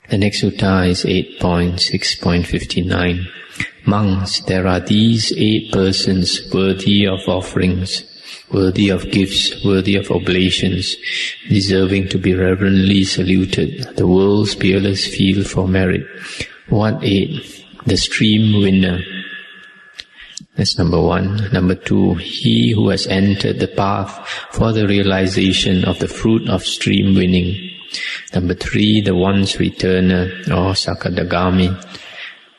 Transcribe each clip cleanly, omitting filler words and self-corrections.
The next sutta is 8.6.59. Monks, there are these 8 persons worthy of offerings, worthy of gifts, worthy of oblations, deserving to be reverently saluted, the world's peerless field for merit. What 8? The stream winner. That's number 1. Number 2, he who has entered the path for the realization of the fruit of stream winning. Number 3, the once returner or Sakadagami.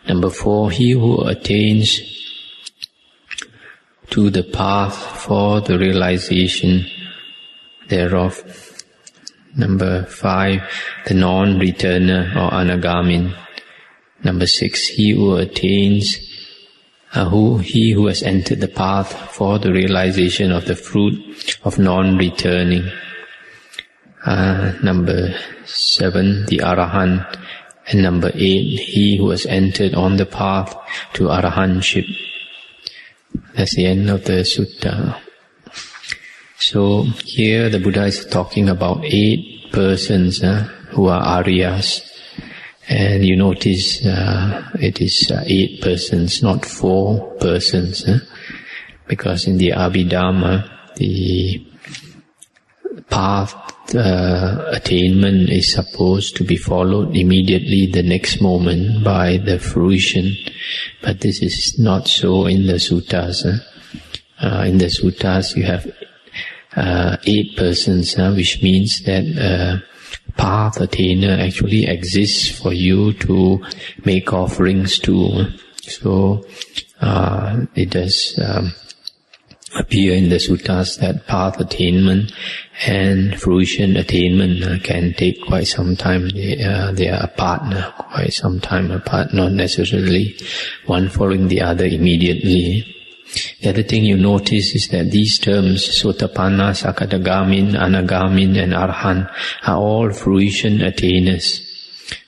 Number 4, he who attains to the path for the realization thereof. Number 5, the non-returner or Anagamin. Number 6, he who attains, he who has entered the path for the realization of the fruit of non-returning. Number 7, the Arahant. And number 8, he who has entered on the path to Arahantship. That's the end of the sutta. So here the Buddha is talking about 8 persons who are Aryas. And you notice it is 8 persons, not 4 persons. Because in the Abhidhamma, the path attainment is supposed to be followed immediately the next moment by the fruition. But this is not so in the suttas. In the suttas you have 8 persons, which means that path attainer actually exists for you to make offerings to. So it does appear in the suttas that path attainment and fruition attainment can take quite some time. They are apart, quite some time apart, not necessarily one following the other immediately. The other thing you notice is that these terms, Sotapanna, Sakadagamin, Anagamin and Arhan, are all fruition attainers.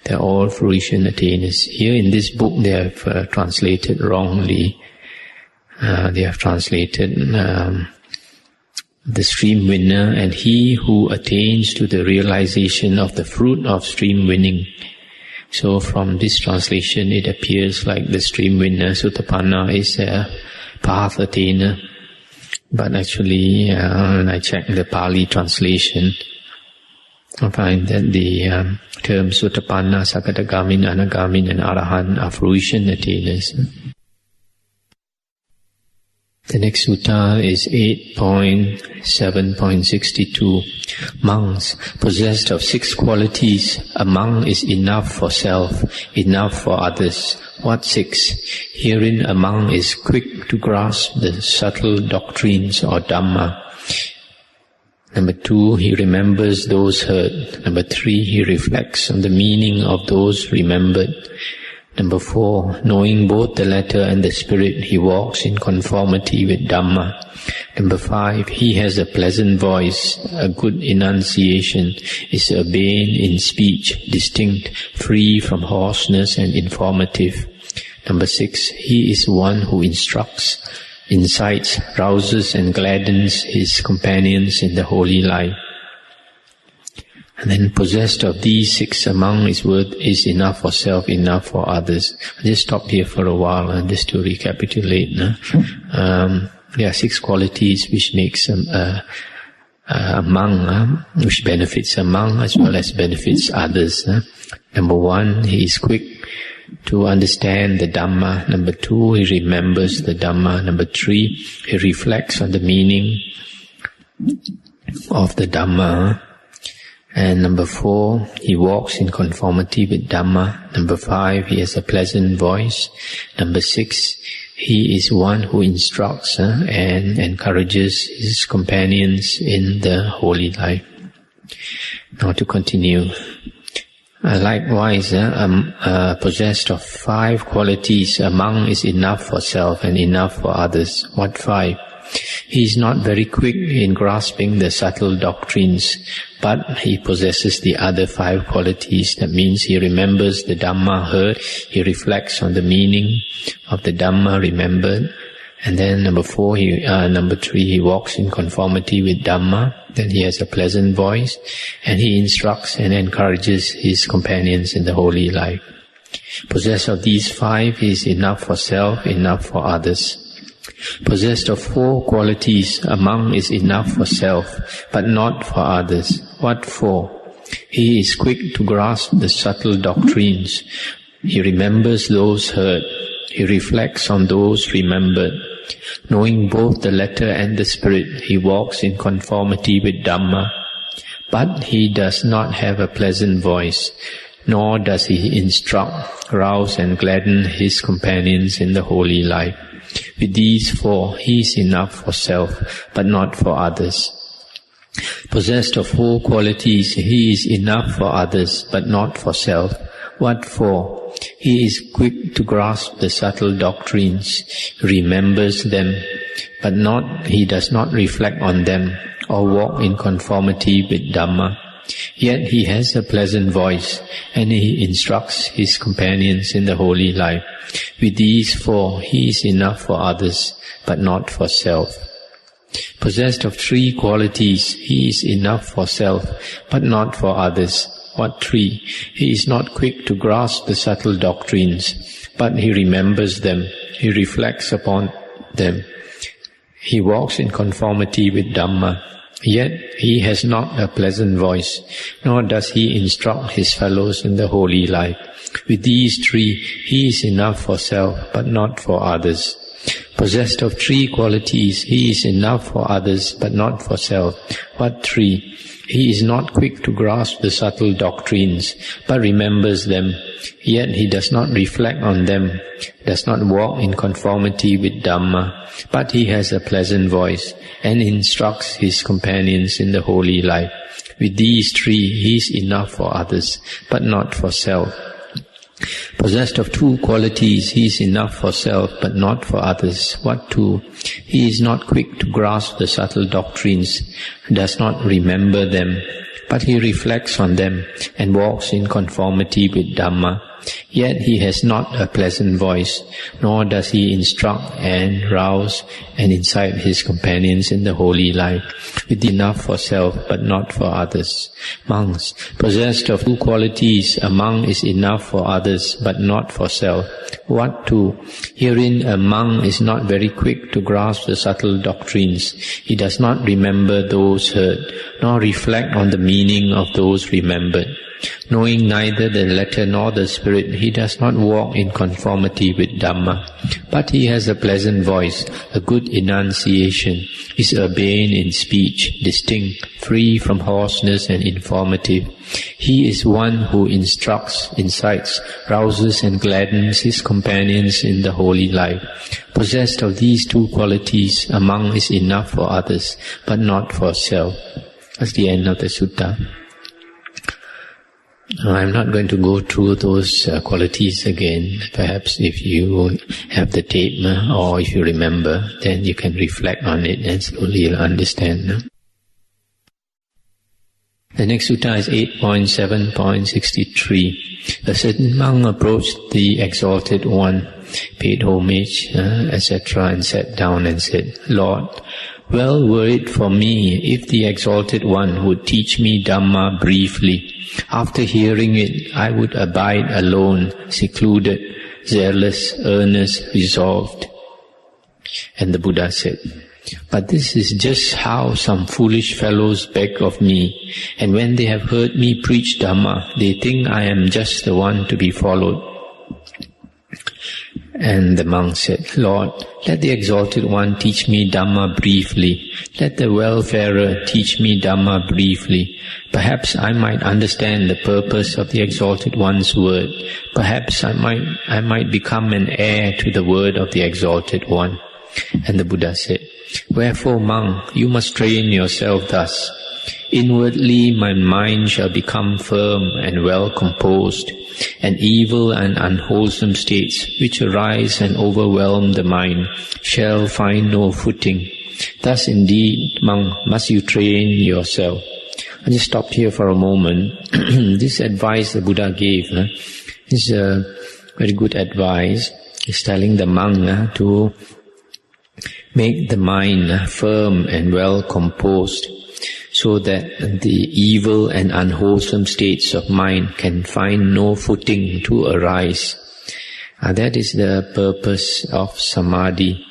They're all fruition attainers. Here in this book they have translated wrongly. They have translated the stream winner and he who attains to the realization of the fruit of stream winning. So from this translation it appears like the stream winner, Sotapanna, is a path attainer. But actually when I check the Pali translation, I find that the terms Sotapanna, Sakadagamin, Anagamin and Arahant are fruition attainers. The next sutta is 8.7.62. Monks, possessed of 6 qualities, a monk is enough for self, enough for others. What 6? Herein a monk is quick to grasp the subtle doctrines or Dhamma. Number 2, he remembers those heard. Number 3, he reflects on the meaning of those remembered. Number 4, knowing both the letter and the spirit, he walks in conformity with Dhamma. Number 5, he has a pleasant voice, a good enunciation, is urbane in speech, distinct, free from hoarseness and informative. Number 6, he is one who instructs, incites, rouses and gladdens his companions in the holy life. And then possessed of these 6, a monk is enough for self, enough for others. I'll just stop here for a while just to recapitulate. There are 6 qualities which makes a monk, which benefits a monk as well as benefits others. Number 1, he is quick to understand the Dhamma. Number 2, he remembers the Dhamma. Number 3, he reflects on the meaning of the Dhamma. And number 4, he walks in conformity with Dhamma. Number 5, he has a pleasant voice. Number 6, he is one who instructs and encourages his companions in the holy life. Now to continue. Likewise, possessed of 5 qualities, a monk is enough for self and enough for others. What 5? He is not very quick in grasping the subtle doctrines, but he possesses the other 5 qualities. That means he remembers the Dhamma heard, he reflects on the meaning of the Dhamma remembered, And then number 3, he walks in conformity with Dhamma. Then he has a pleasant voice, and he instructs and encourages his companions in the holy life. Possessed of these 5, he is enough for self, enough for others. Possessed of 4 qualities, a monk is enough for self, but not for others. What for? He is quick to grasp the subtle doctrines. He remembers those heard. He reflects on those remembered. Knowing both the letter and the spirit, he walks in conformity with Dhamma. But he does not have a pleasant voice, nor does he instruct, rouse and gladden his companions in the holy life. With these 4, he is enough for self, but not for others. Possessed of 4 qualities, he is enough for others, but not for self. What for? He is quick to grasp the subtle doctrines, remembers them, but he does not reflect on them, or walk in conformity with Dhamma. Yet he has a pleasant voice, and he instructs his companions in the holy life. With these 4, he is enough for others, but not for self. Possessed of 3 qualities, he is enough for self, but not for others. What 3? He is not quick to grasp the subtle doctrines, but he remembers them, he reflects upon them. He walks in conformity with Dhamma. Yet he has not a pleasant voice, nor does he instruct his fellows in the holy life. With these 3, he is enough for self, but not for others. Possessed of 3 qualities, he is enough for others, but not for self. What 3? He is not quick to grasp the subtle doctrines, but remembers them. Yet he does not reflect on them, does not walk in conformity with Dhamma, but he has a pleasant voice, and instructs his companions in the holy life. With these 3, he is enough for others, but not for self. Possessed of 2 qualities, he is enough for self, but not for others. What 2? He is not quick to grasp the subtle doctrines, does not remember them, but he reflects on them, and walks in conformity with Dhamma. Yet he has not a pleasant voice, nor does he instruct and rouse and incite his companions in the holy life, with enough for self, but not for others. Monks, possessed of 2 qualities, a monk is enough for others, but not for self. What 2? Herein a monk is not very quick to grasp the subtle doctrines. He does not remember those heard, nor reflect on the meaning of those remembered. Knowing neither the letter nor the spirit, he does not walk in conformity with Dhamma. But he has a pleasant voice, a good enunciation, is urbane in speech, distinct, free from hoarseness and informative. He is one who instructs, incites, rouses and gladdens his companions in the holy life. Possessed of these 2 qualities, a monk is enough for others, but not for self. That's the end of the sutta. I'm not going to go through those qualities again. Perhaps if you have the tape or if you remember, then you can reflect on it and slowly you'll understand. The next sutta is 8.7.63. A certain monk approached the Exalted One, paid homage, etc., and sat down and said, Lord, well were it for me if the Exalted One would teach me Dhamma briefly. After hearing it, I would abide alone, secluded, zealous, earnest, resolved. And the Buddha said, but this is just how some foolish fellows beg of me, and when they have heard me preach Dhamma, they think I am just the one to be followed. And the monk said, Lord, let the Exalted One teach me Dhamma briefly. Let the wayfarer teach me Dhamma briefly. Perhaps I might understand the purpose of the Exalted One's word. Perhaps I might become an heir to the word of the Exalted One. And the Buddha said, wherefore, monk, you must train yourself thus. Inwardly my mind shall become firm and well composed, and evil and unwholesome states which arise and overwhelm the mind shall find no footing. Thus indeed, monk, must you train yourself. I just stopped here for a moment. This advice the Buddha gave is a very good advice. He's telling the monk to Make the mind firm and well composed, so that the evil and unwholesome states of mind can find no footing to arise. That is the purpose of samadhi,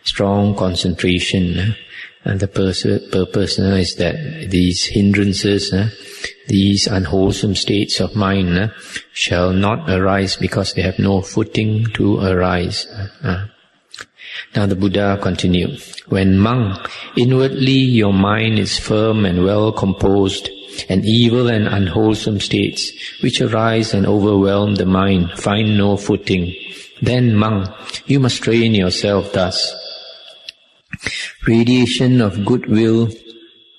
strong concentration. And the purpose is that these hindrances, these unwholesome states of mind shall not arise because they have no footing to arise. Now the Buddha continued, when monk, inwardly your mind is firm and well composed, and evil and unwholesome states which arise and overwhelm the mind find no footing, then monk, you must train yourself thus. Radiation of goodwill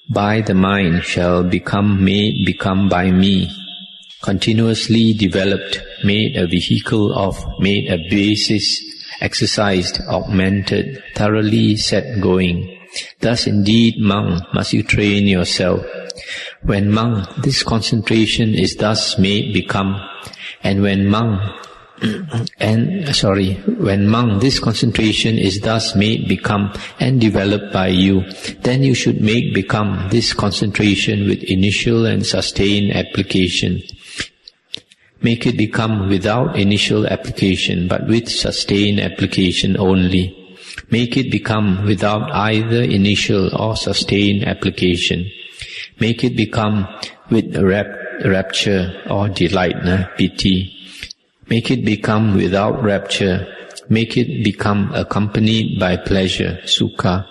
by the mind shall become by me, continuously developed, made a vehicle of, made a basis, exercised, augmented, thoroughly set going. Thus indeed, monk, must you train yourself. When monk, this concentration is thus made become, and when monk, this concentration is thus made become and developed by you, then you should make become this concentration with initial and sustained application. Make it become without initial application, but with sustained application only. Make it become without either initial or sustained application. Make it become with rapture or delight, piti. Make it become without rapture. Make it become accompanied by pleasure, sukha.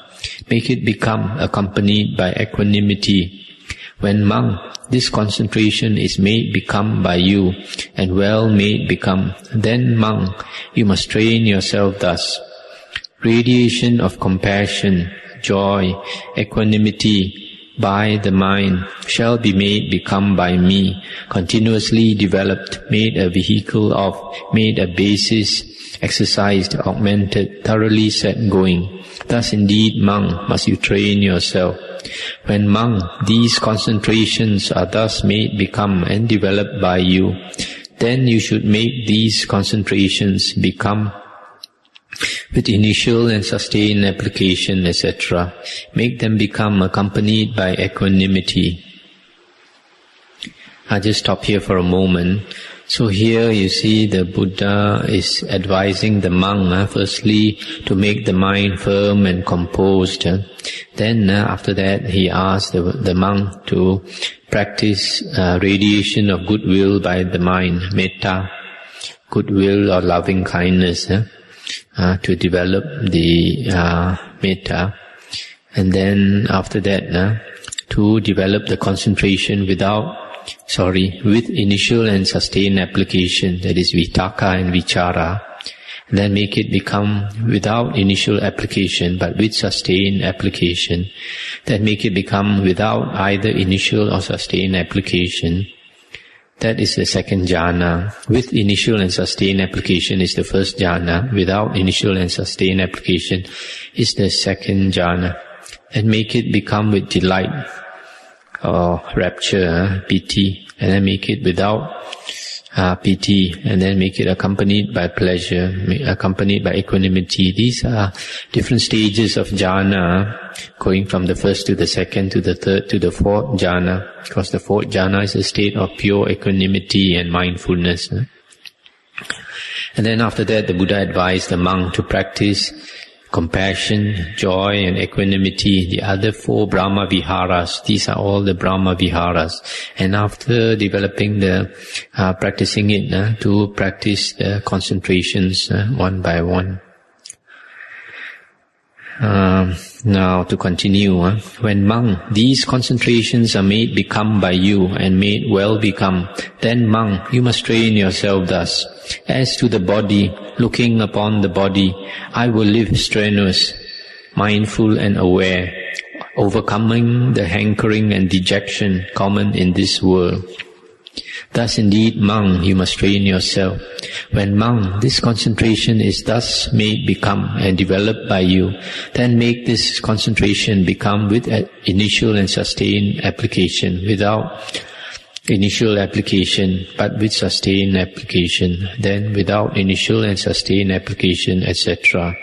Make it become accompanied by equanimity. When monk, this concentration is made become by you, and well made become, then monk, you must train yourself thus. Radiation of compassion, joy, equanimity by the mind shall be made become by me, continuously developed, made a vehicle of, made a basis, exercised, augmented, thoroughly set going. Thus indeed, monk, must you train yourself. When monk, these concentrations are thus made become and developed by you, then you should make these concentrations become with initial and sustained application, etc. Make them become accompanied by equanimity. I'll just stop here for a moment. So here you see the Buddha is advising the monk, firstly to make the mind firm and composed. Then after that he asks the monk to practice radiation of goodwill by the mind, metta, goodwill or loving kindness, to develop the metta. And then after that to develop the concentration with initial and sustained application, that is vitakka and vichara. And then make it become without initial application but with sustained application. Then make it become without either initial or sustained application. That is the second jhana. With initial and sustained application is the first jhana. Without initial and sustained application is the second jhana. And make it become with delight or rapture, piti, and then make it without piti, and then make it accompanied by pleasure, accompanied by equanimity. These are different stages of jhana, going from the first to the second to the third to the fourth jhana, because the fourth jhana is a state of pure equanimity and mindfulness. And then after that the Buddha advised the monk to practice compassion, joy and equanimity, the other four Brahma Viharas. These are all the Brahma Viharas. And after developing practicing it, to practice the concentrations one by one. Now to continue, when monk, these concentrations are made become by you and made well become, then monk, you must train yourself thus. As to the body, looking upon the body, I will live strenuous, mindful and aware, overcoming the hankering and dejection common in this world. Thus indeed, monk, you must train yourself. When monk, this concentration is thus made become and developed by you, then make this concentration become with initial and sustained application, without initial application, but with sustained application, then without initial and sustained application, etc.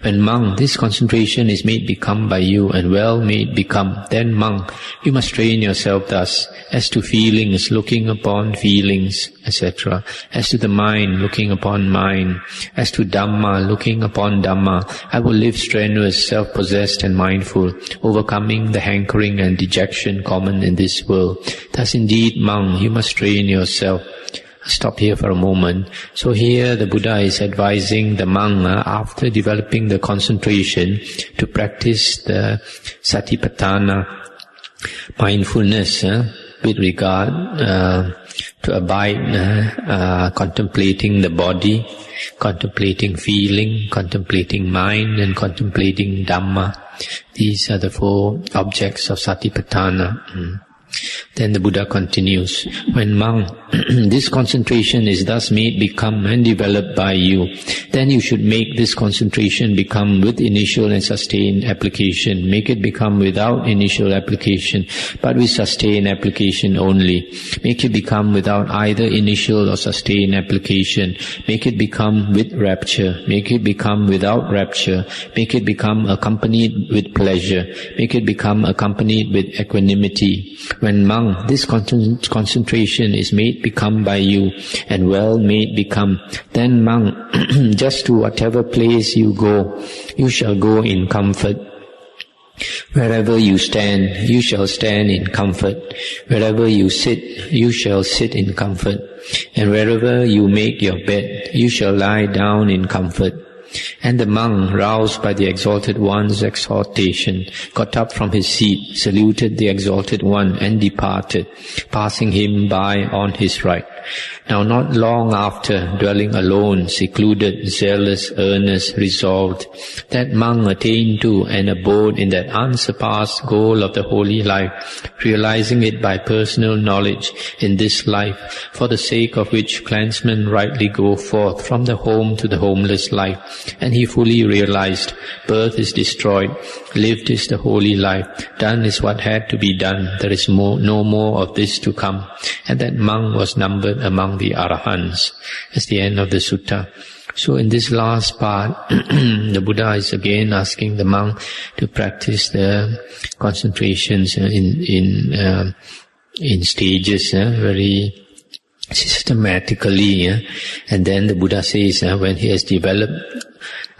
When monk, this concentration is made become by you and well made become, then monk, you must train yourself thus, as to feelings, looking upon feelings, etc., as to the mind, looking upon mind, as to Dhamma, looking upon Dhamma, I will live strenuous, self-possessed and mindful, overcoming the hankering and dejection common in this world. Thus indeed, monk, you must train yourself. Stop here for a moment. So here the Buddha is advising the monk, after developing the concentration, to practice the Satipatthana, mindfulness, with regard to abide, contemplating the body, contemplating feeling, contemplating mind, and contemplating Dhamma. These are the 4 objects of Satipatthana. Then the Buddha continues, when monk, this concentration is thus made become and developed by you, then you should make this concentration become with initial and sustained application. Make it become without initial application, but with sustained application only. Make it become without either initial or sustained application. Make it become with rapture. Make it become without rapture. Make it become accompanied with pleasure. Make it become accompanied with equanimity. When monk, this concentration is made become by you and well made become, then monk, just to whatever place you go, you shall go in comfort. Wherever you stand, you shall stand in comfort. Wherever you sit, you shall sit in comfort. And wherever you make your bed, you shall lie down in comfort. And the monk, roused by the Exalted One's exhortation, got up from his seat, saluted the Exalted One, and departed, passing him by on his right. Now not long after, dwelling alone, secluded, zealous, earnest, resolved, that monk attained to and abode in that unsurpassed goal of the holy life, realizing it by personal knowledge in this life, for the sake of which clansmen rightly go forth from the home to the homeless life. And he fully realized, birth is destroyed, lived is the holy life, done is what had to be done, there is no more of this to come. And that monk was numbered among the Arahants. That's the end of the sutta. So in this last part, the Buddha is again asking the monk to practice the concentrations in stages, very systematically. And then the Buddha says, when he has developed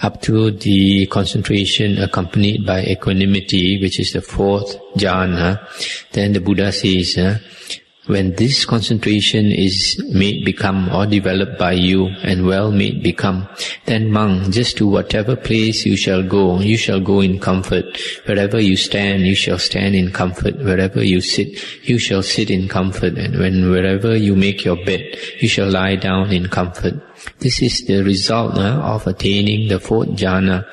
up to the concentration accompanied by equanimity, which is the 4th jhana, then the Buddha says, when this concentration is made become or developed by you and well made become, then monk, just to whatever place you shall go in comfort. Wherever you stand, you shall stand in comfort. Wherever you sit, you shall sit in comfort. And wherever you make your bed, you shall lie down in comfort. This is the result of attaining the 4th jhana.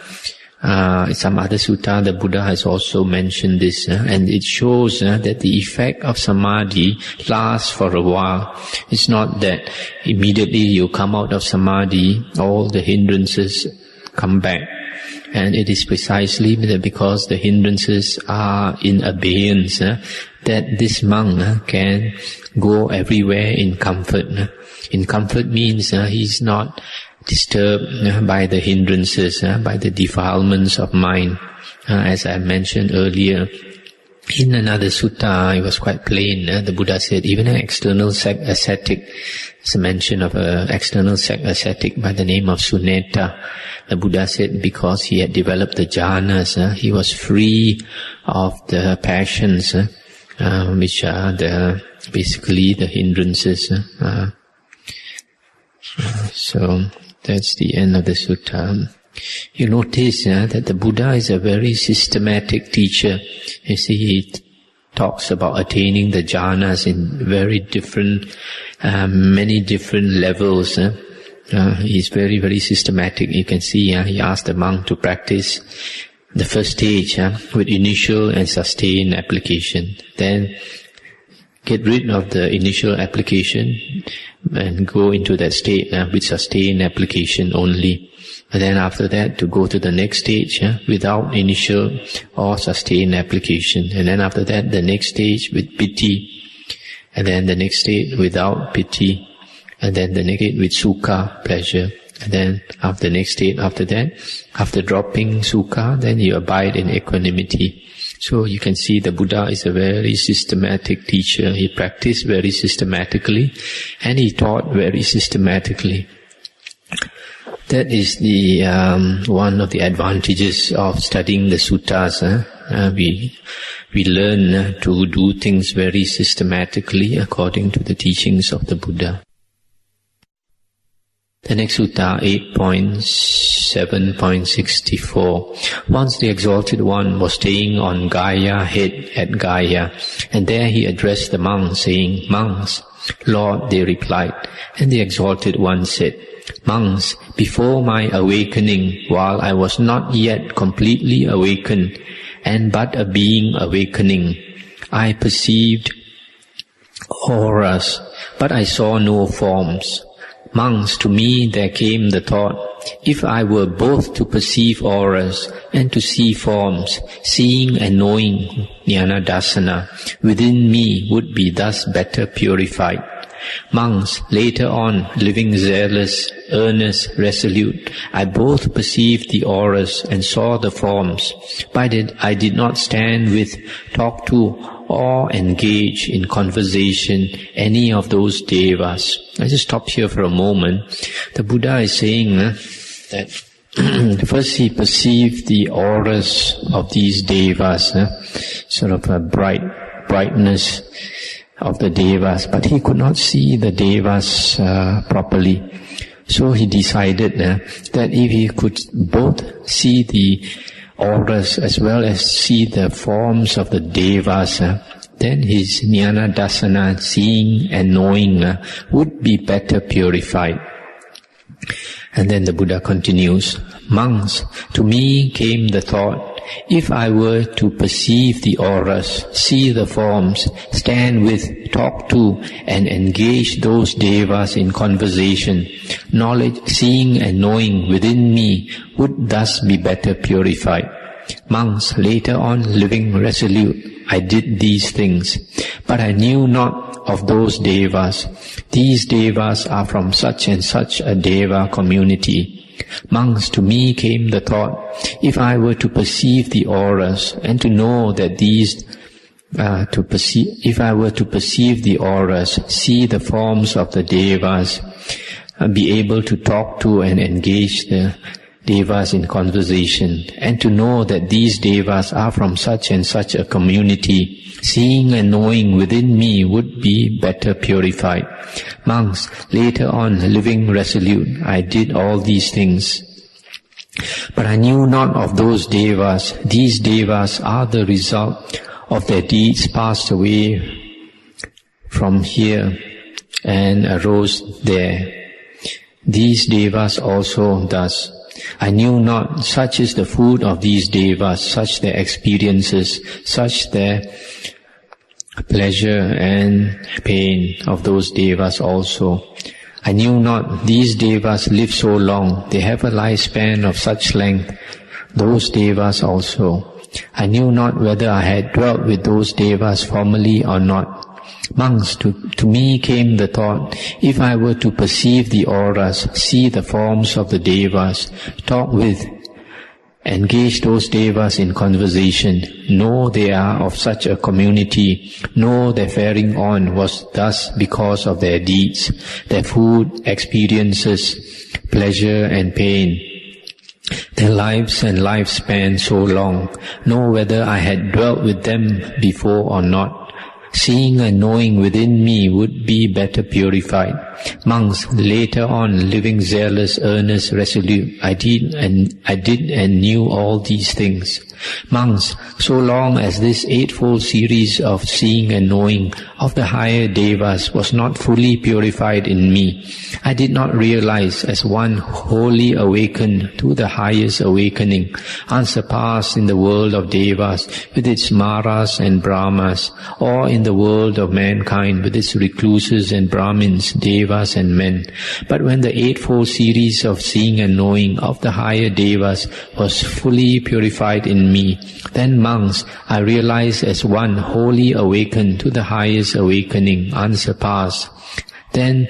Some other sutta, the Buddha has also mentioned this, and it shows that the effect of samadhi lasts for a while. It's not that immediately you come out of samadhi, all the hindrances come back. And it is precisely because the hindrances are in abeyance that this monk can go everywhere in comfort. In comfort means he's not disturbed by the hindrances, by the defilements of mind. As I mentioned earlier, in another sutta, it was quite plain. The Buddha said, even an external ascetic, there's a mention of an external ascetic by the name of Suneta. The Buddha said because he had developed the jhanas, he was free of the passions, which are basically the hindrances. So that's the end of the sutta. You notice that the Buddha is a very systematic teacher. You see, he talks about attaining the jhanas in very different, many different levels. He's very, very systematic. You can see he asked the monk to practice the first stage with initial and sustained application. Then get rid of the initial application and go into that state with sustained application only. And then after that, to go to the next stage without initial or sustained application. And then after that, the next stage with piti. And then the next stage without piti. And then the next stage with sukha, pleasure. And then after the next state after that, after dropping sukha, then you abide in equanimity. So you can see the Buddha is a very systematic teacher. He practiced very systematically and he taught very systematically. That is the one of the advantages of studying the suttas. We learn to do things very systematically according to the teachings of the Buddha. The next sutta, 8.7.64. Once the Exalted One was staying on Gaya head at Gaya, and there he addressed the monks, saying, "Monks, Lord," they replied. And the Exalted One said, "Monks, before my awakening, while I was not yet completely awakened, and but a being awakening, I perceived auras, but I saw no forms. Monks, to me there came the thought, if I were both to perceive auras and to see forms, seeing and knowing jnana dasana within me would be thus better purified. Monks, later on, living zealous, earnest, resolute, I both perceived the auras and saw the forms, but I did not stand with, talk to, or engage in conversation any of those devas." I just stop here for a moment. The Buddha is saying that first he perceived the auras of these devas, sort of a brightness of the devas, but he could not see the devas properly. So he decided that if he could both see the auras as well as see the forms of the devas, then his jnana dasana, seeing and knowing, would be better purified. And then the Buddha continues, "Monks, to me came the thought, if I were to perceive the auras, see the forms, stand with, talk to, and engage those devas in conversation, knowledge, seeing and knowing within me would thus be better purified. Monks, later on, living resolute, I did these things, but I knew not of those devas. These devas are from such and such a deva community. Monks, to me came the thought, if I were to perceive the auras and to know that if I were to perceive the auras, see the forms of the devas, and be able to talk to and engage the devas in conversation, and to know that these devas are from such and such a community, seeing and knowing within me would be better purified. Monks, later on, living resolute, I did all these things. But I knew not of those devas. These devas are the result of their deeds passed away from here and arose there. These devas also thus. I knew not, such is the food of these devas, such their experiences, such their pleasure and pain of those devas also. I knew not, these devas live so long, they have a lifespan of such length, those devas also. I knew not whether I had dwelt with those devas formerly or not. Monks, to me came the thought, if I were to perceive the auras, see the forms of the devas, talk with, engage those devas in conversation, know they are of such a community, know their faring on was thus because of their deeds, their food, experiences, pleasure and pain, their lives and lifespan so long, know whether I had dwelt with them before or not. Seeing and knowing within me would be better purified. Monks, later on, living zealous, earnest, resolute, I did and knew all these things. Monks, so long as this eightfold series of seeing and knowing of the higher devas was not fully purified in me, I did not realize as one wholly awakened to the highest awakening, unsurpassed in the world of devas with its maras and brahmas, or in the world of mankind with its recluses and brahmins, devas and men. But when the eightfold series of seeing and knowing of the higher devas was fully purified in me, then monks, I realized as one wholly awakened to the highest awakening, unsurpassed. Then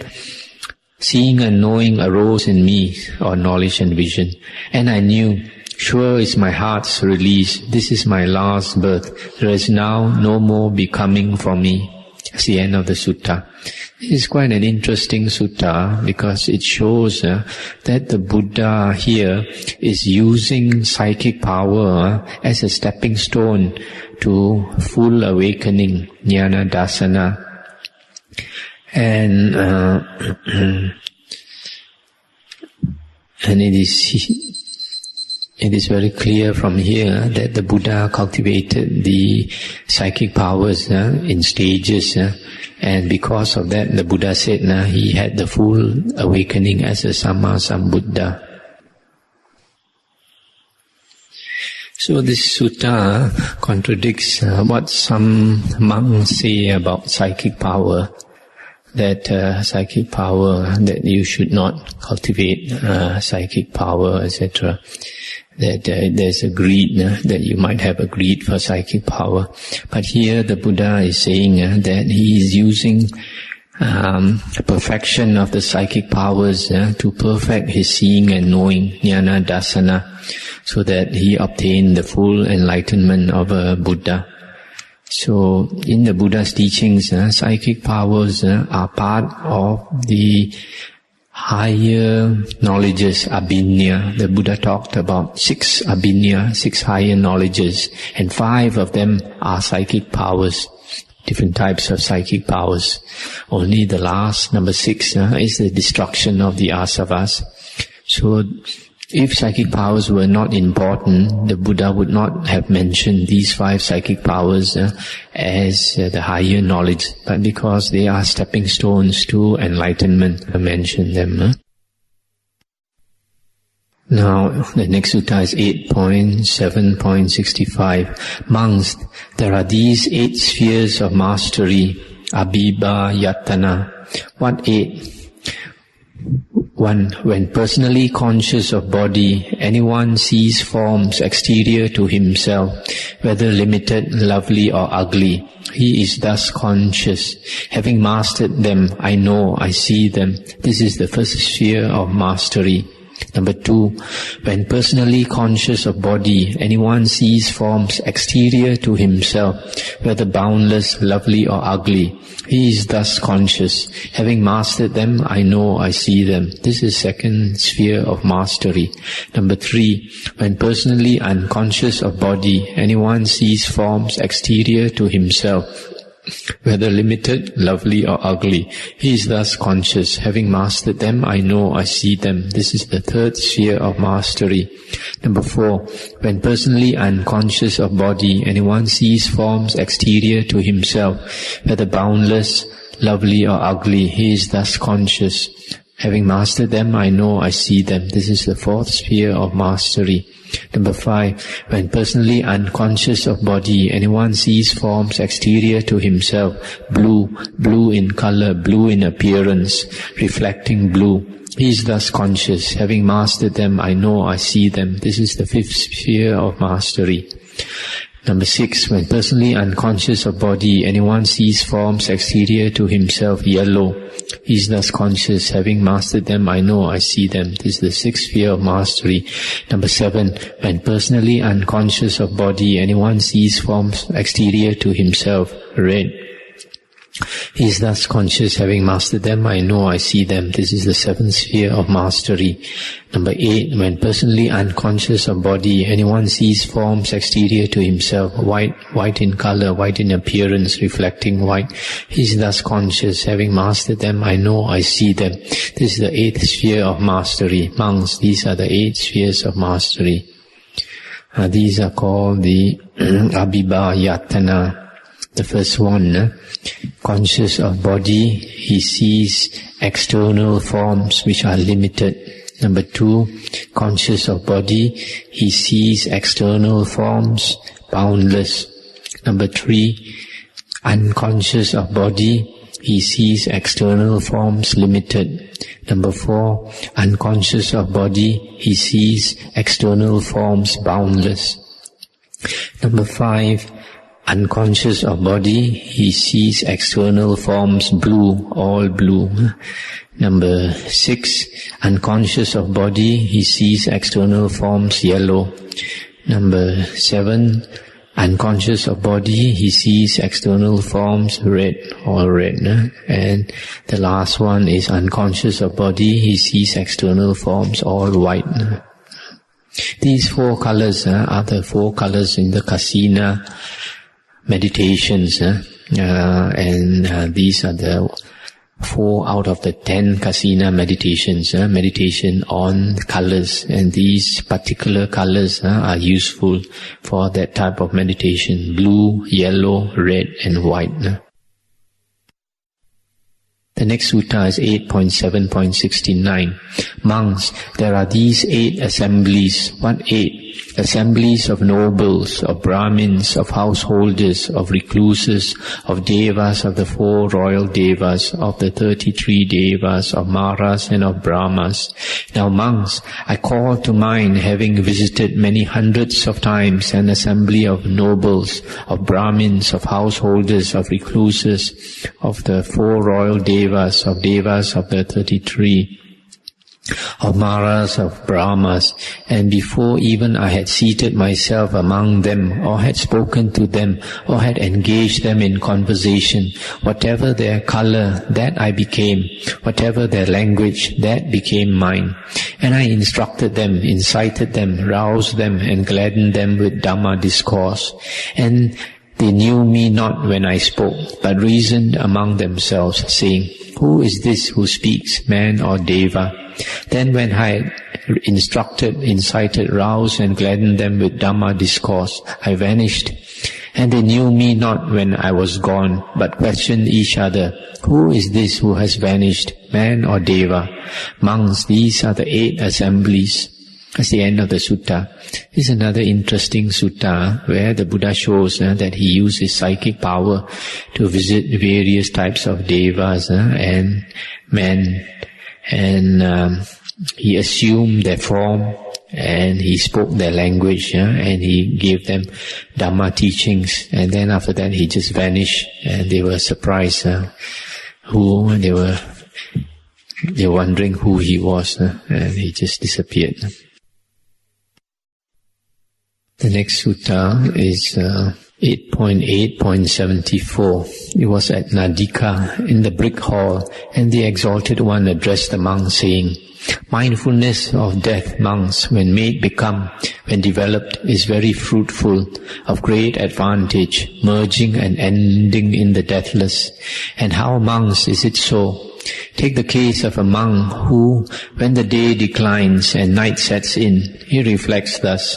Seeing and knowing arose in me, or knowledge and vision, and I knew, sure is my heart's release, this is my last birth, there is now no more becoming for me. That's the end of the sutta. This is quite an interesting sutta because it shows that the Buddha here is using psychic power as a stepping stone to full awakening, jnana dasana. And it is very clear from here that the Buddha cultivated the psychic powers in stages, and because of that, the Buddha said he had the full awakening as a Samma Sambuddha. So this sutta contradicts what some monks say about psychic power, that psychic power, that you should not cultivate psychic power, etc. That there's a greed, that you might have a greed for psychic power. But here the Buddha is saying that he is using perfection of the psychic powers to perfect his seeing and knowing, jnana dasana, so that he obtained the full enlightenment of a Buddha. So in the Buddha's teachings, psychic powers are part of the higher knowledges, abhinya. The Buddha talked about 6 abhinya, 6 higher knowledges, and 5 of them are psychic powers, different types of psychic powers. Only the last, number 6, is the destruction of the asavas. So if psychic powers were not important, the Buddha would not have mentioned these 5 psychic powers as the higher knowledge, but because they are stepping stones to enlightenment, I mentioned them. Now, the next sutta is 8.7.65. Monks, there are these 8 spheres of mastery, abhibhayatana. What 8? 1. When personally conscious of body, anyone sees forms exterior to himself, whether limited, lovely or ugly. He is thus conscious. Having mastered them, I know, I see them. This is the first sphere of mastery. Number 2, when personally conscious of body, anyone sees forms exterior to himself, whether boundless, lovely or ugly. He is thus conscious. Having mastered them, I know, I see them. This is second sphere of mastery. Number 3, when personally unconscious of body, anyone sees forms exterior to himself, whether limited, lovely or ugly. He is thus conscious. Having mastered them, I know, I see them. This is the third sphere of mastery. Number 4, when personally unconscious of body, anyone sees forms exterior to himself, whether boundless, lovely or ugly. He is thus conscious. Having mastered them, I know, I see them. This is the fourth sphere of mastery. Number 5, when personally unconscious of body, anyone sees forms exterior to himself, blue in color, blue in appearance, reflecting blue. He is thus conscious. Having mastered them, I know, I see them. This is the fifth sphere of mastery. Number 6, when personally unconscious of body, anyone sees forms exterior to himself, yellow. He is thus conscious. Having mastered them, I know, I see them. This is the sixth sphere of mastery. Number 7, when personally unconscious of body, anyone sees forms exterior to himself, red. He is thus conscious. Having mastered them, I know, I see them. This is the seventh sphere of mastery. Number 8, when personally unconscious of body, anyone sees forms exterior to himself, white in color, white in appearance, reflecting white. He is thus conscious. Having mastered them, I know, I see them. This is the eighth sphere of mastery. Monks, these are the 8 spheres of mastery. These are called the abhibhayatana. The first one, conscious of body, he sees external forms which are limited. Number 2, conscious of body, he sees external forms, boundless. Number 3, unconscious of body, he sees external forms, limited. Number 4, unconscious of body, he sees external forms, boundless. Number 5, unconscious of body, he sees external forms blue, all blue. Number 6, unconscious of body, he sees external forms yellow. Number 7, unconscious of body, he sees external forms red, all red. And the last one is unconscious of body, he sees external forms all white. These 4 colors are the 4 colors in the Kasina meditations, and these are the 4 out of the 10 Kasina meditations, meditation on colors, and these particular colors are useful for that type of meditation: blue, yellow, red and white. The next sutta is 8.7.69. Monks, there are these 8 assemblies. What 8? Assemblies of nobles, of Brahmins, of householders, of recluses, of devas, of the 4 royal devas, of the 33 devas, of Maras and of Brahmas. Now monks, I call to mind, having visited many hundreds of times an assembly of nobles, of Brahmins, of householders, of recluses, of the 4 royal devas of the 33, of Maras, of Brahmas, and before even I had seated myself among them, or had spoken to them, or had engaged them in conversation, whatever their color, that I became, whatever their language, that became mine. And I instructed them, incited them, roused them, and gladdened them with Dhamma discourse. And they knew me not when I spoke, but reasoned among themselves, saying, Who is this who speaks, man or deva? Then when I had instructed, incited, roused and gladdened them with Dhamma discourse, I vanished. And they knew me not when I was gone, but questioned each other, Who is this who has vanished, man or deva? Monks, these are the 8 assemblies. That's the end of the sutta. This is another interesting sutta where the Buddha shows that he used his psychic power to visit various types of devas and men, and he assumed their form and he spoke their language, and he gave them Dhamma teachings, and then after that he just vanished, and they were surprised who they were wondering who he was, and he just disappeared. The next sutta is 8.8.74. It was at Nadika in the brick hall, and the Exalted One addressed the monks, saying, Mindfulness of death, monks, when made become, when developed, is very fruitful, of great advantage, merging and ending in the deathless. And how, monks, is it so? Take the case of a monk who, when the day declines and night sets in, he reflects thus,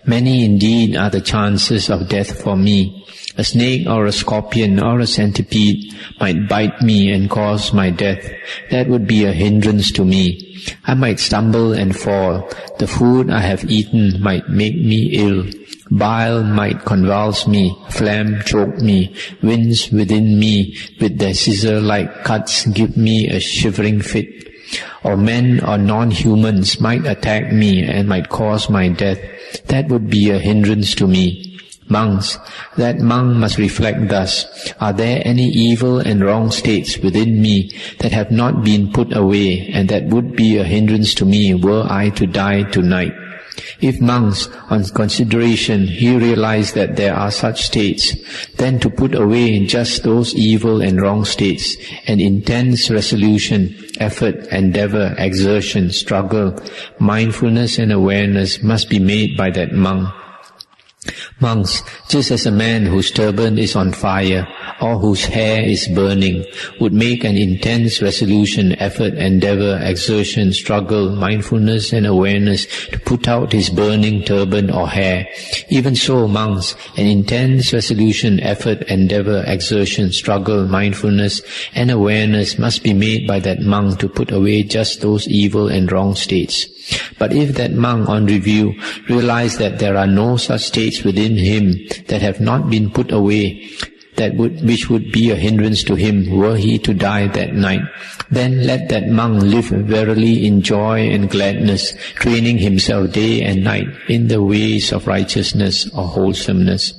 Many indeed are the chances of death for me. A snake or a scorpion or a centipede might bite me and cause my death. That would be a hindrance to me. I might stumble and fall. The food I have eaten might make me ill. Bile might convulse me, phlegm choke me, winds within me with their scissor-like cuts give me a shivering fit. Or men or non-humans might attack me and might cause my death. That would be a hindrance to me. Monks, that monk must reflect thus, Are there any evil and wrong states within me that have not been put away, and that would be a hindrance to me were I to die tonight? If monks, on consideration, he realize that there are such states, then to put away just those evil and wrong states, and intense resolution, effort, endeavor, exertion, struggle, mindfulness and awareness must be made by that monk. Monks, just as a man whose turban is on fire or whose hair is burning would make an intense resolution, effort, endeavor, exertion, struggle, mindfulness and awareness to put out his burning turban or hair, even so, monks, an intense resolution, effort, endeavor, exertion, struggle, mindfulness and awareness must be made by that monk to put away just those evil and wrong states. But if that monk on review realize that there are no such states within him that have not been put away, which would be a hindrance to him were he to die that night, then let that monk live verily in joy and gladness, training himself day and night in the ways of righteousness or wholesomeness.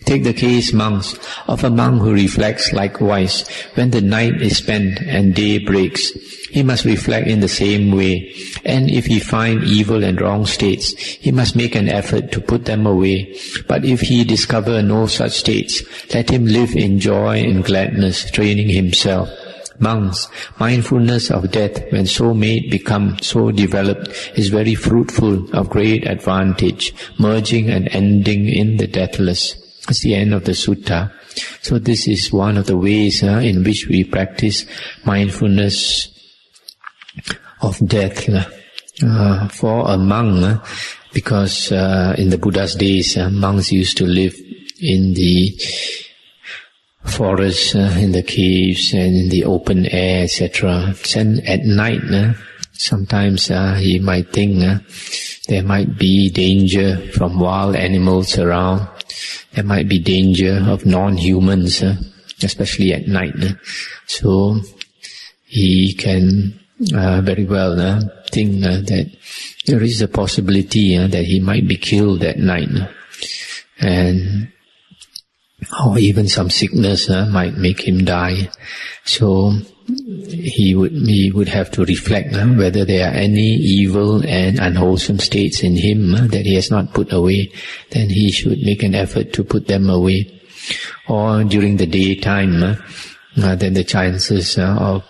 Take the case, monks, of a monk who reflects likewise. When the night is spent and day breaks, he must reflect in the same way. And if he find evil and wrong states, he must make an effort to put them away. But if he discover no such states, let him live in joy and gladness, training himself. Monks, mindfulness of death, when so made, become so developed, is very fruitful, of great advantage, merging and ending in the deathless. That's the end of the sutta. So this is one of the ways in which we practice mindfulness of death. For a monk, because in the Buddha's days, monks used to live in the forests, in the caves, and in the open air, etc. And at night, sometimes he might think there might be danger from wild animals around. There might be danger of non-humans, especially at night. So he can very well think that there is a possibility that he might be killed at night, and or even some sickness might make him die. So he would have to reflect whether there are any evil and unwholesome states in him that he has not put away. Then he should make an effort to put them away. Or during the daytime, then the chances of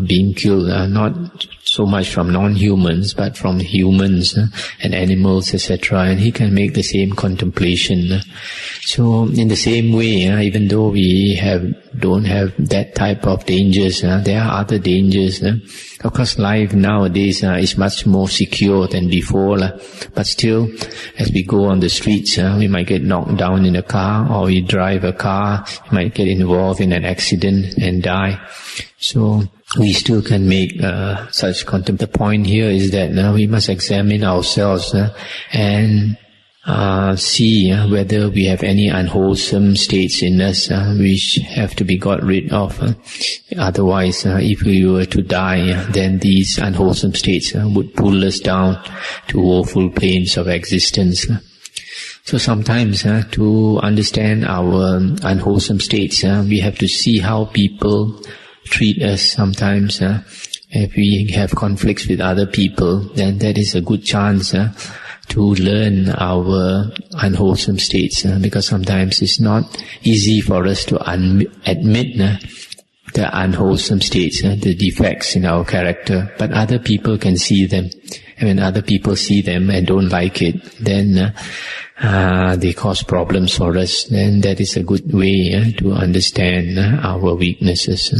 being killed are not so much from non-humans, but from humans and animals, etc. And he can make the same contemplation. So in the same way, even though we don't have that type of dangers, there are other dangers. Of course, life nowadays is much more secure than before. But still, as we go on the streets, we might get knocked down in a car, or we drive a car, we might get involved in an accident and die. So we still can make such contemplation. The point here is that we must examine ourselves and see whether we have any unwholesome states in us which have to be got rid of. Otherwise, if we were to die, then these unwholesome states would pull us down to woeful planes of existence. So sometimes to understand our unwholesome states, we have to see how people treat us. Sometimes if we have conflicts with other people, then that is a good chance to learn our unwholesome states, because sometimes it's not easy for us to admit the unwholesome states, the defects in our character, but other people can see them. And when other people see them and don't like it, then they cause problems for us. Then that is a good way to understand our weaknesses.